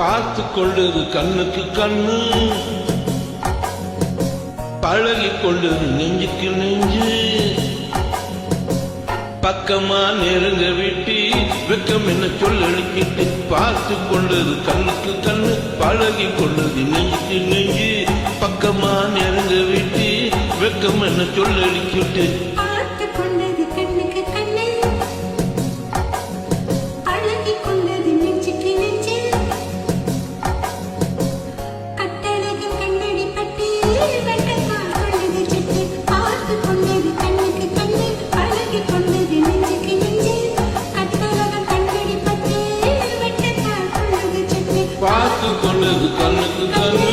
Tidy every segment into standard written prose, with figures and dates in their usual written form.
பார்த்து கொண்டது கண்ணுக்கு கண்ணு, பழகி கொண்டது நெஞ்சுக்கு நெஞ்சு. பக்கமா நெருங்க விட்டு வெக்கம் என்ன சொல்லடிக்கிட்டு, பார்த்து கொண்டது கண்ணுக்கு கண்ணு, பழகி கொண்டது நெஞ்சுக்கு நெஞ்சு. பக்கமா நெருங்க விட்டு வெக்கம் என்ன சொல்லடிக்கிட்டு, பார்த்து கொண்டது கண்ணுக்கு கண்ணு.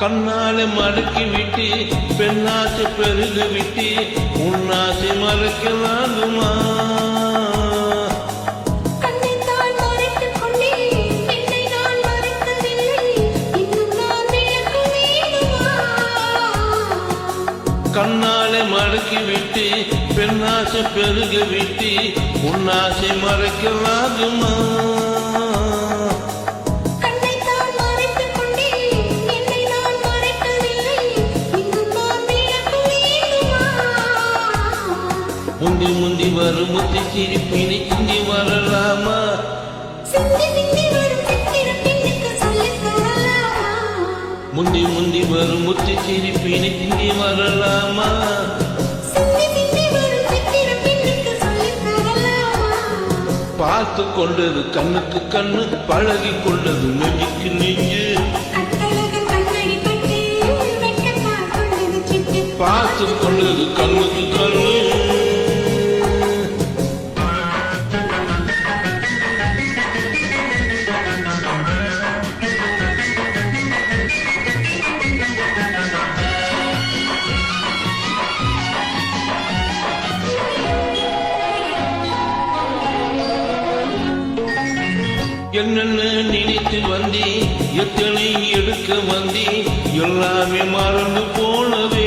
கண்ணாலே மடக்கி விட்டு பெண்ணாசை பெருகு விட்டு உன்னாசை மறக்கலாகுமா? கண்ணாலே மடக்கி விட்டு பெண்ணாசை பெருக விட்டு உன்னாசை மறக்கலாகுமா? முந்தி முந்தி வரும் முத்தி சிரிப்பினை சிந்தி வரலாமா? முந்தி முந்தி வரும் முத்தி சிரிப்பினை சிந்தி வரலாமா? பார்த்து கொண்டது கண்ணுக்கு கண்ணு, பழகி கொண்டது நெஞ்சுக்கு நெஞ்சு. பார்த்து கொண்டது கண்ணுக்கு கண்ணு. என்னென்ன நினைத்து வந்தி, எத்தனை எடுக்க வந்தி, எல்லாமே மறந்து போனவே.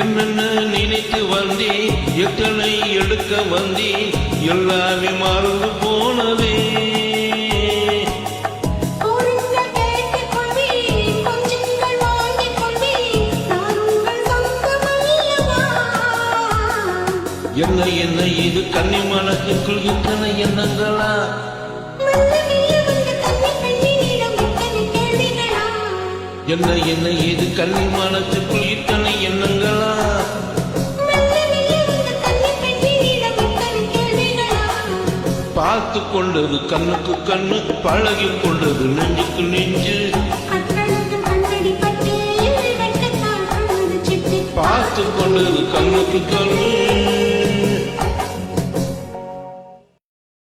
என்னென்ன நினைத்து வந்தி, எத்தனை எடுக்க வந்தி, எல்லாமே மறந்து போனவே. என்ன என்ன இது கன்னி மனசுக்குள் இத்தனை எண்ணங்களா? என்ன என்ன இது கன்னி மனசுக்குள் இத்தனை எண்ணங்களா? பார்த்து கொண்டது கண்ணுக்கு கண்ணு, பழகி கொண்டது நெஞ்சுக்கு நெஞ்சு. பார்த்து கொண்டது கண்ணுக்கு கண்ணு.